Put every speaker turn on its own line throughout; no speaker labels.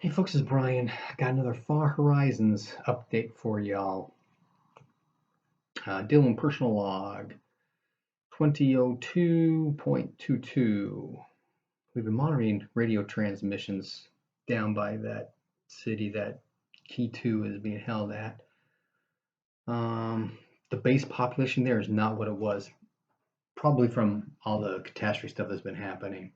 Hey folks, it's Brian. I got another Far Horizons update for y'all. Dylnn personal log 2002.22. We've been monitoring radio transmissions down by that city that Key 2 is being held at. The base population there is not what it was, probably from all the catastrophe stuff that's been happening.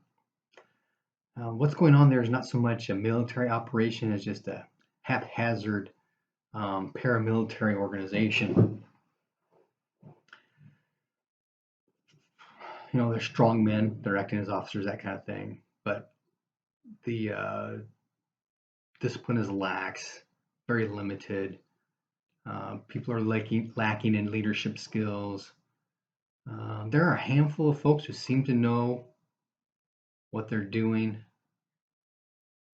What's going on there is not so much a military operation as just a haphazard paramilitary organization. You know, they're strong men, they're acting as officers, that kind of thing. But the discipline is lax, very limited. People are lacking in leadership skills. There are a handful of folks who seem to know what they're doing,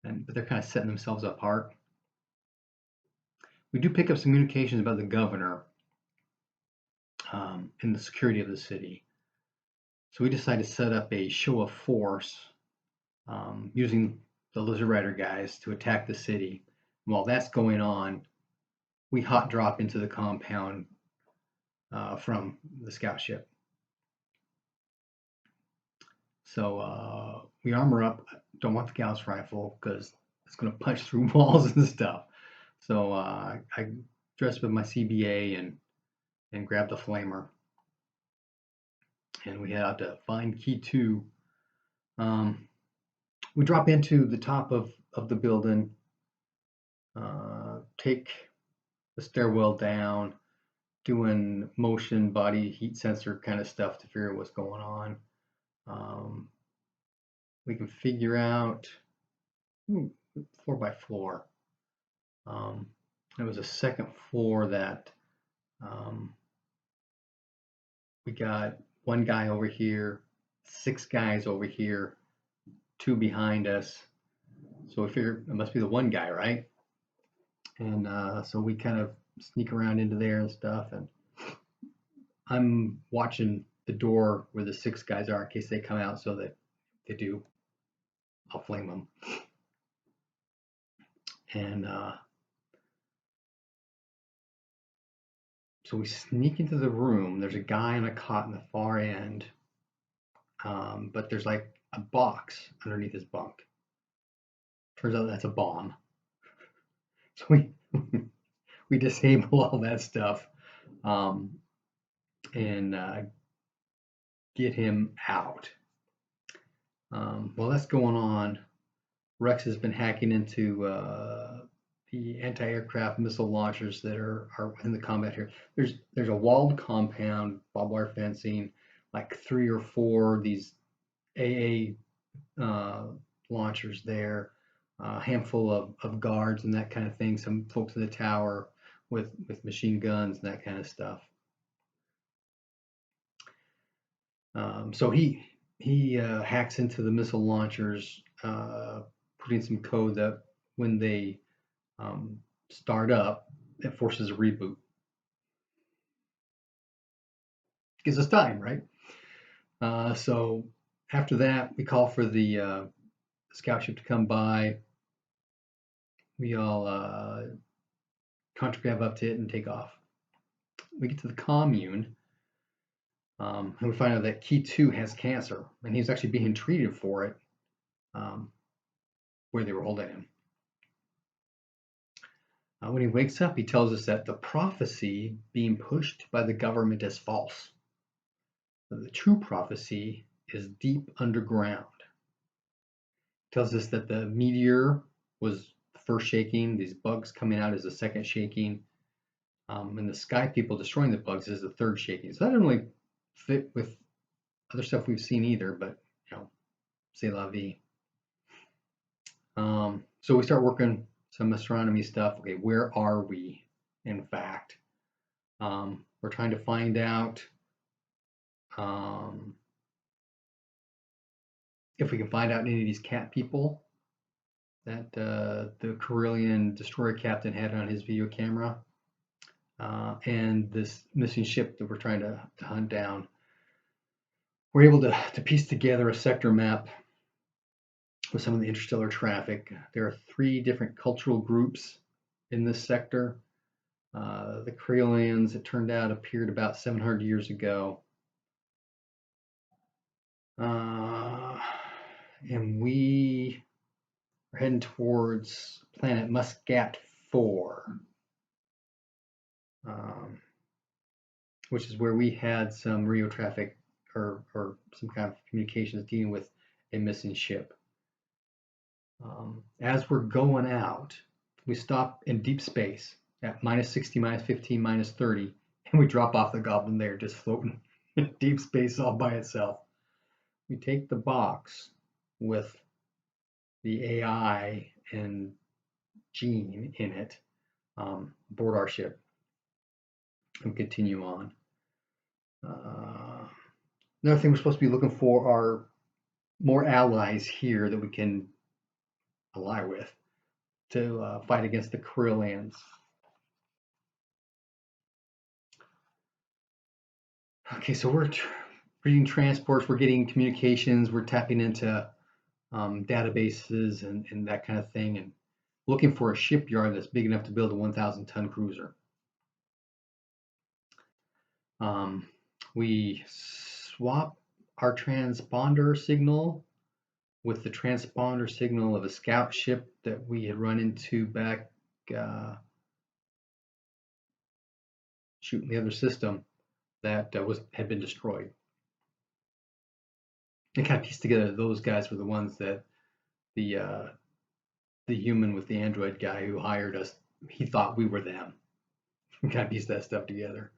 but they're kind of setting themselves apart. We do pick up some communications about the governor and the security of the city. So we decided to set up a show of force using the Lizard Rider guys to attack the city. And while that's going on, we hot drop into the compound from the scout ship. So we armor up. Don't want the Gauss rifle because it's going to punch through walls and stuff. So I dressed with my CBA and grabbed the flamer. And we head out to find Key 2. We drop into the top of the building, take the stairwell down, doing motion, body, heat sensor kind of stuff to figure out what's going on. We can figure out floor by floor. There was a second floor that we got one guy over here, 6 guys over here, 2 behind us. So we figured it must be the one guy, right? And so we kind of sneak around into there and stuff. And I'm watching the door where the 6 guys are in case they come out, so that if they do, I'll flame them. And so we sneak into the room. There's a guy on a cot in the far end, but there's like a box underneath his bunk. Turns out that's a bomb. So we disable all that stuff and get him out. While that's going on, Rex has been hacking into the anti-aircraft missile launchers that are within the combat here. There's a walled compound, barbed wire fencing, like 3 or 4 these AA launchers there, a handful of guards and that kind of thing, some folks in the tower with machine guns and that kind of stuff. So he hacks into the missile launchers, putting some code that when they start up, it forces a reboot. Gives us time, right? So after that, we call for the scout ship to come by. We all contragrav up to it and take off. We get to the commune, and we find out that Key 2 has cancer, and he's actually being treated for it where they were holding him. When he wakes up, he tells us that the prophecy being pushed by the government is false. The true prophecy is deep underground. He tells us that the meteor was the first shaking, these bugs coming out is the second shaking, and the sky people destroying the bugs is the third shaking. So that doesn't really fit with other stuff we've seen either, but you know, c'est la vie. So we start working some astronomy stuff. Okay, where are we, in fact? We're trying to find out if we can find out any of these cat people that the Carillion destroyer captain had on his video camera, and this missing ship that we're trying to hunt down. We're able to piece together a sector map with some of the interstellar traffic. There are 3 different cultural groups in this sector. The Corellians, it turned out, appeared about 700 years ago. And we are heading towards planet Muscat 4, which is where we had some radio traffic or some kind of communications dealing with a missing ship. As we're going out, we stop in deep space at -60, -15, -30, and we drop off the Goblin there, just floating in deep space all by itself. We take the box with the AI and Gene in it, board our ship, and continue on. Another thing we're supposed to be looking for are more allies here that we can ally with to fight against the Corellians. Okay, so we're reading transports, we're getting communications, we're tapping into databases and that kind of thing, and looking for a shipyard that's big enough to build a 1,000-ton cruiser. We swap our transponder signal with the transponder signal of a scout ship that we had run into back shooting the other system that had been destroyed. And kind of pieced together those guys were the ones that the human with the android guy who hired us, he thought we were them. We kind of pieced that stuff together.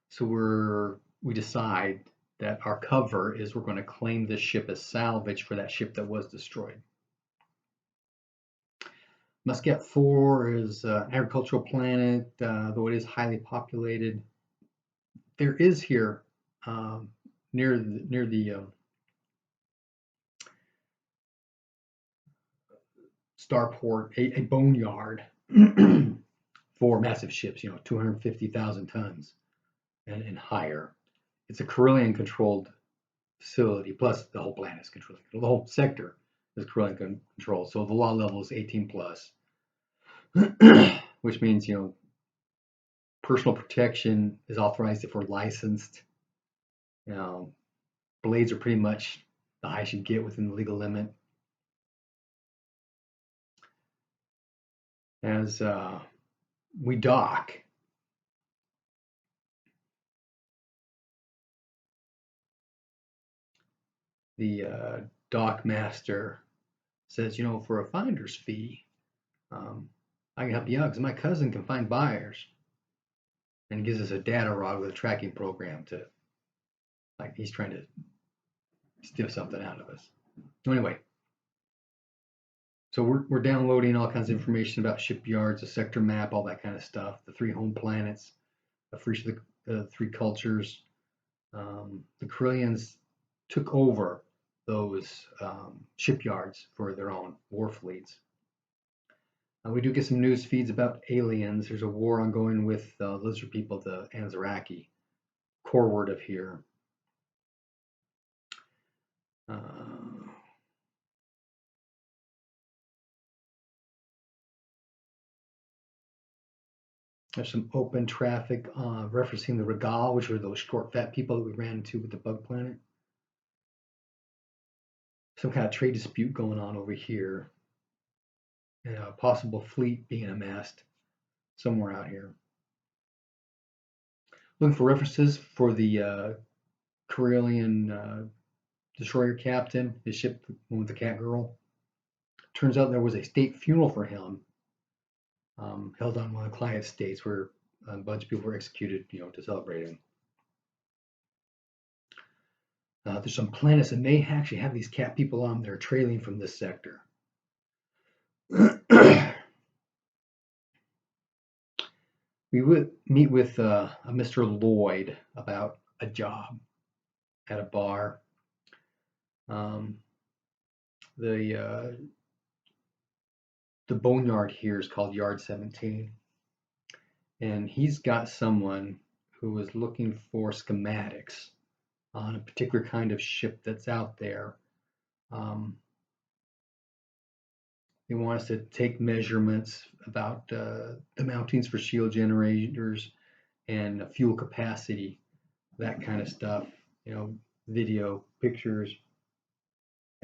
So we decide that our cover is we're going to claim this ship as salvage for that ship that was destroyed. Muscat 4 is an agricultural planet, though it is highly populated. There is here near the starport a boneyard for massive ships, 250,000 tons and higher. It's a Corellian-controlled facility, plus the whole planet is controlled. The whole sector is Corellian controlled, so the law level is 18 plus, which means personal protection is authorized if we're licensed. Blades are pretty much the highest you get within the legal limit. As we dock, the dock master says, for a finder's fee, I can help you out because my cousin can find buyers. And he gives us a data rod with a tracking program to, like, he's trying to steal something out of us. Anyway, so we're downloading all kinds of information about shipyards, a sector map, all that kind of stuff, the 3 home planets, for each of the 3 cultures. The Corellians took over those shipyards for their own war fleets. We do get some news feeds about aliens. There's a war ongoing with lizard people, the Anzaraki, coreward of here. There's some open traffic referencing the Regal, which were those short, fat people that we ran into with the bug planet. Some kind of trade dispute going on over here. And a possible fleet being amassed somewhere out here. Looking for references for the Corellian destroyer captain, his ship, the one with the cat girl. Turns out there was a state funeral for him held on one of the client states where a bunch of people were executed, to celebrate him. There's some planets that may actually have these cat people on that are trailing from this sector. We would meet with a Mr. Lloyd about a job at a bar. The boneyard here is called Yard 17, and he's got someone who was looking for schematics on a particular kind of ship that's out there. They want us to take measurements about the mountings for shield generators and fuel capacity, that kind of stuff, video, pictures,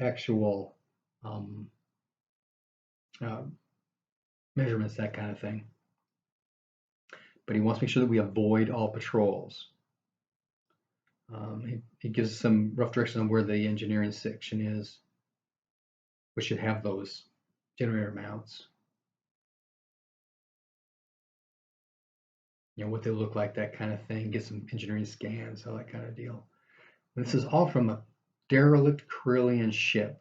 actual measurements, that kind of thing. But he wants to make sure that we avoid all patrols. He gives some rough direction on where the engineering section is. We should have those generator mounts. What they look like, that kind of thing. Get some engineering scans, all that kind of deal. And this is all from a derelict Corellian ship,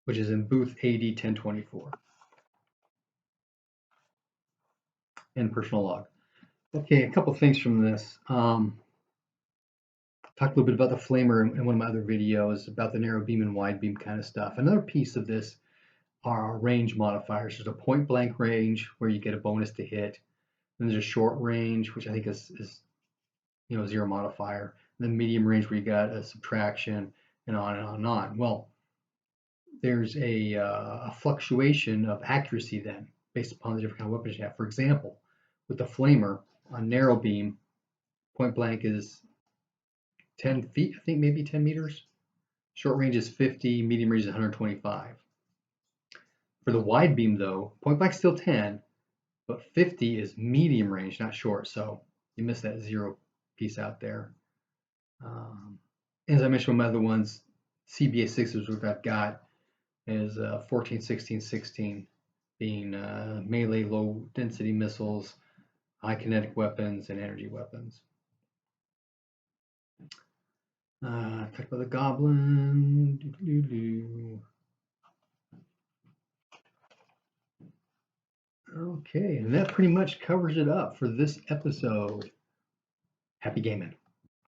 which is in booth AD 1024. And personal log. Okay, a couple things from this. Talked a little bit about the flamer in one of my other videos, about the narrow beam and wide beam kind of stuff. Another piece of this are our range modifiers. There's a point blank range where you get a bonus to hit. Then there's a short range, which I think is 0 modifier. And then medium range where you got a subtraction, and on and on and on. Well, there's a fluctuation of accuracy then, based upon the different kind of weapons you have. For example, with the flamer on narrow beam, point blank is 10 feet, I think maybe 10 meters. Short range is 50, medium range is 125. For the wide beam though, point blank is still 10, but 50 is medium range, not short. So you miss that 0 piece out there. As I mentioned, my other ones, CBA 6s, which I've got, is 14, 16, 16 being melee low density missiles, high kinetic weapons, and energy weapons. Talk about the goblin. Okay, and that pretty much covers it up for this episode. Happy gaming.